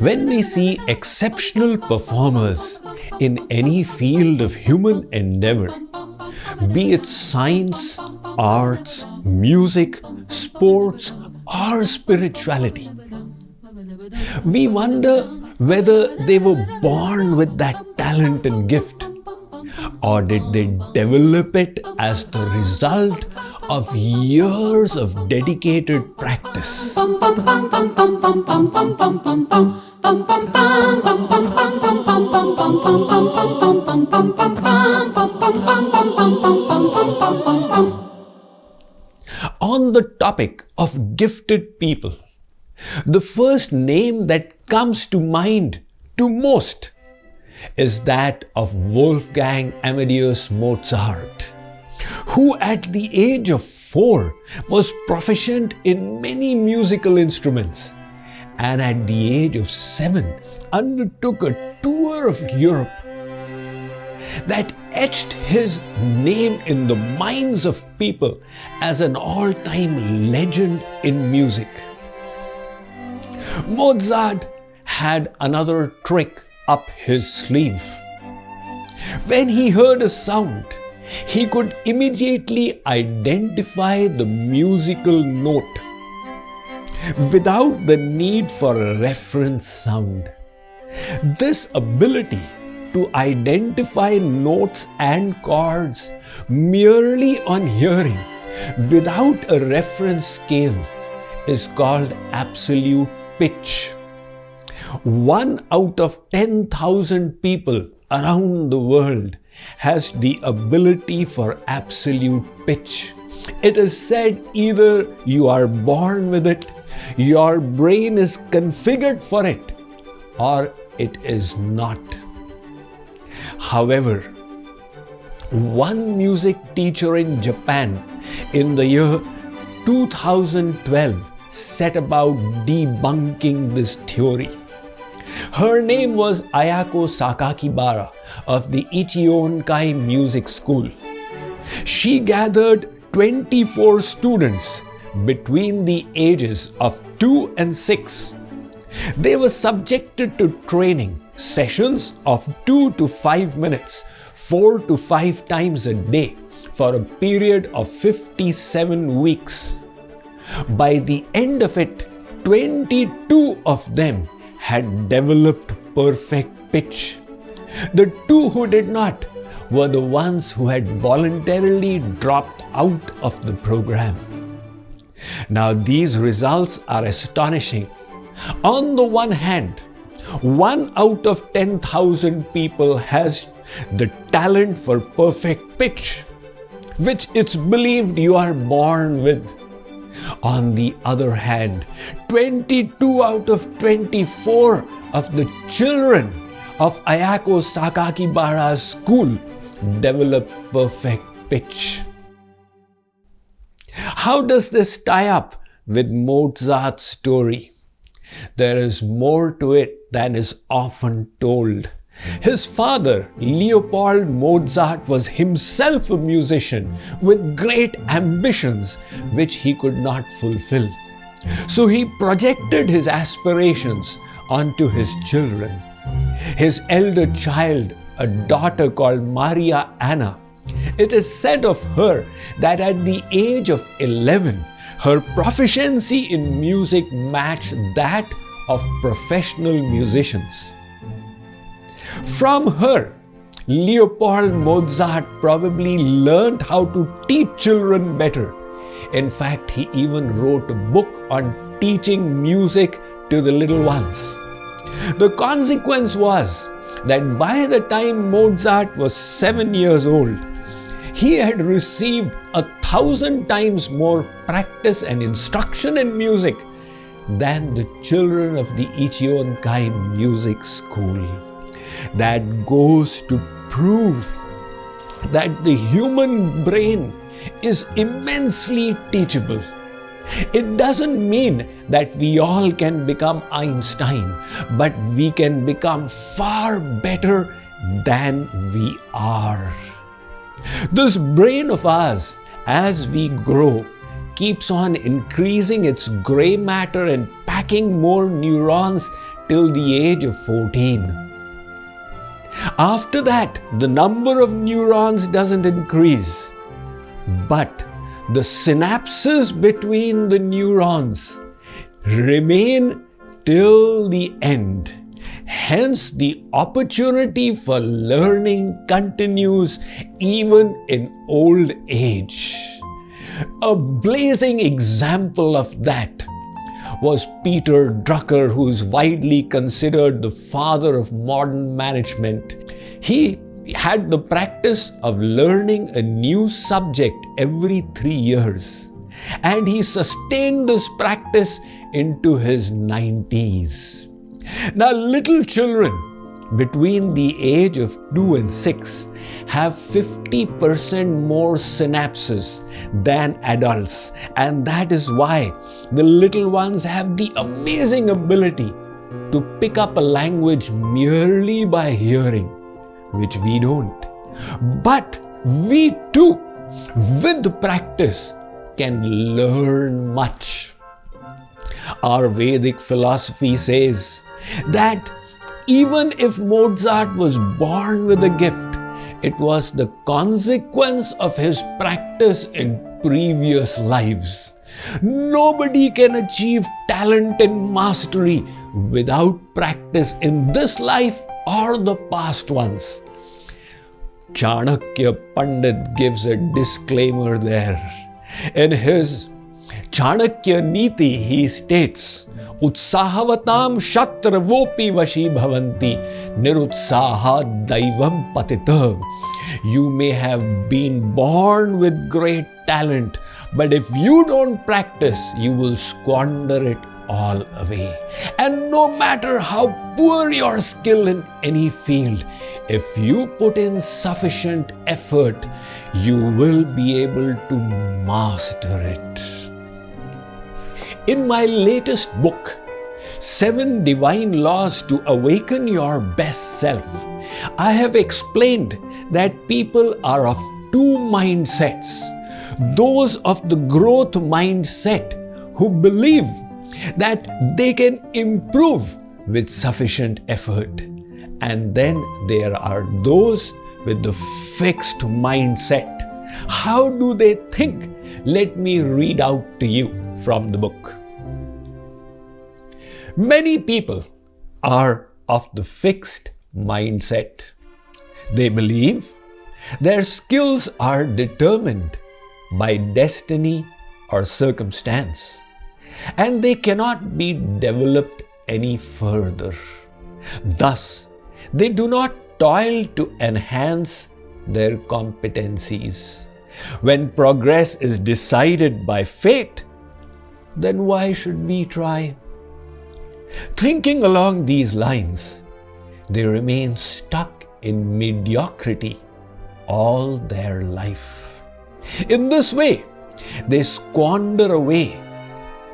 When we see exceptional performers in any field of human endeavor, be it science, arts, music, sports, or spirituality, we wonder whether they were born with that talent and gift, or did they develop it as the result of years of dedicated practice. On the topic of gifted people, the first name that comes to mind to most is that of Wolfgang Amadeus Mozart, who at the age of 4 was proficient in many musical instruments, and at the age of 7 undertook a tour of Europe that etched his name in the minds of people as an all-time legend in music. Mozart had another trick up his sleeve. When he heard a sound, he could immediately identify the musical note without the need for a reference sound. This ability to identify notes and chords merely on hearing without a reference scale is called absolute pitch. 1 out of 10,000 people around the world has the ability for absolute pitch. It is said either you are born with it, your brain is configured for it, or it is not. However, one music teacher in Japan in the year 2012 set about debunking this theory. Her name was Ayako Sakakibara of the Ichionkai Music School. She gathered 24 students between the ages of 2 and 6. They were subjected to training sessions of 2 to 5 minutes, 4 to 5 times a day for a period of 57 weeks. By the end of it, 22 of them had developed perfect pitch. The 2 who did not were the ones who had voluntarily dropped out of the program. Now, these results are astonishing. On the one hand, 1 out of 10,000 people has the talent for perfect pitch, which it's believed you are born with. On the other hand, 22 out of 24 of the children of Ayako Sakakibara's school develop perfect pitch. How does this tie up with Mozart's story? There is more to it than is often told. His father, Leopold Mozart, was himself a musician with great ambitions which he could not fulfill. So he projected his aspirations onto his children. His elder child, a daughter called Maria Anna, it is said of her that at the age of 11, her proficiency in music matched that of professional musicians. From her, Leopold Mozart probably learned how to teach children better. In fact, he even wrote a book on teaching music to the little ones. The consequence was that by the time Mozart was 7 years old, he had received 1,000 times more practice and instruction in music than the children of the Ichionkai Music School. That goes to prove that the human brain is immensely teachable. It doesn't mean that we all can become Einstein, but we can become far better than we are. This brain of ours, as we grow, keeps on increasing its gray matter and packing more neurons till the age of 14. After that, the number of neurons doesn't increase, but the synapses between the neurons remain till the end. Hence, the opportunity for learning continues even in old age. A blazing example of that was Peter Drucker, who is widely considered the father of modern management. He had the practice of learning a new subject every 3 years, and he sustained this practice into his 90s. Now, little children between the age of 2 and 6 have 50% more synapses than adults, and that is why the little ones have the amazing ability to pick up a language merely by hearing, which we don't. But we too, with practice, can learn much. Our Vedic philosophy says that even if Mozart was born with a gift, it was the consequence of his practice in previous lives. Nobody can achieve talent and mastery without practice in this life or the past ones. Chanakya Pandit gives a disclaimer there. In his Chanakya Niti, he states, Utsahavatam shatravopi vashi bhavanti nirutsaha daivam patita. You may have been born with great talent, but if you don't practice, you will squander it all away. And no matter how poor your skill in any field, if you put in sufficient effort, you will be able to master it. In my latest book, 7 Divine Laws to Awaken Your Best Self, I have explained that people are of 2 mindsets. Those of the growth mindset who believe that they can improve with sufficient effort. And then there are those with the fixed mindset. How do they think? Let me read out to you from the book. Many people are of the fixed mindset. They believe their skills are determined by destiny or circumstance, and they cannot be developed any further. Thus, they do not toil to enhance their competencies. When progress is decided by fate, then why should we try? Thinking along these lines, they remain stuck in mediocrity all their life. In this way, they squander away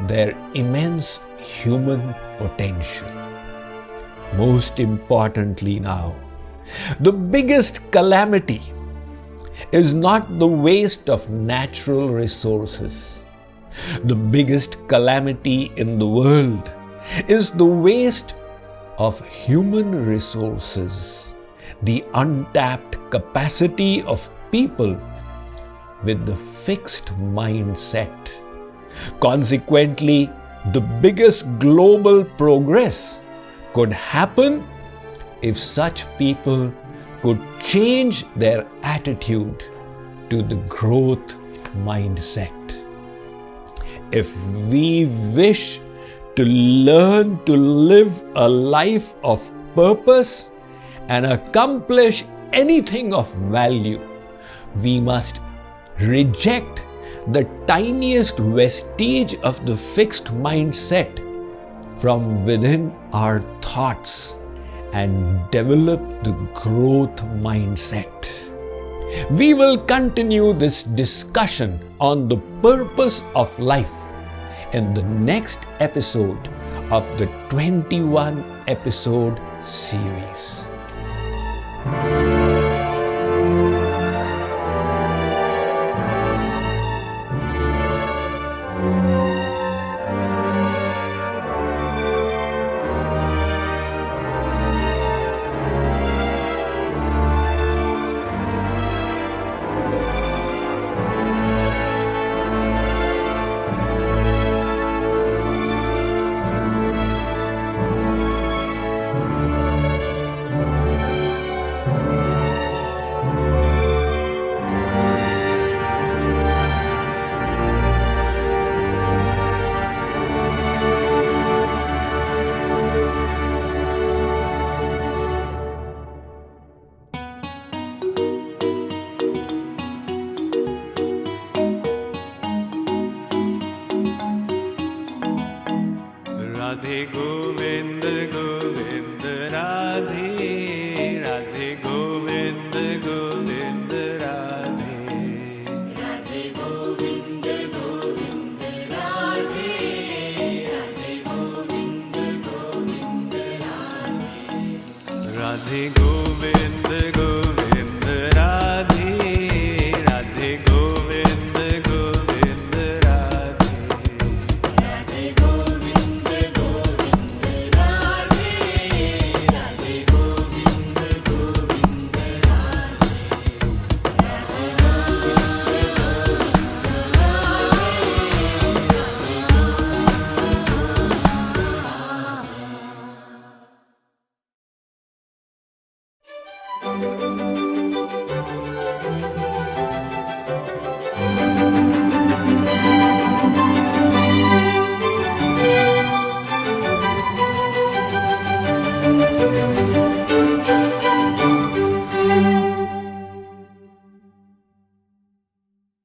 their immense human potential. Most importantly now, the biggest calamity is not the waste of natural resources. The biggest calamity in the world is the waste of human resources, the untapped capacity of people with the fixed mindset. Consequently, the biggest global progress could happen if such people could change their attitude to the growth mindset. If we wish to learn to live a life of purpose and accomplish anything of value, we must reject the tiniest vestige of the fixed mindset from within our thoughts and develop the growth mindset. We will continue this discussion on the purpose of life in the next episode of the 21 episode series. Radhe Govind Govind Radhe, Radhe Govind Govind Radhe, Radhe Govind Govind Radhe, Radhe Govind Govind Radhe, Radhe Govind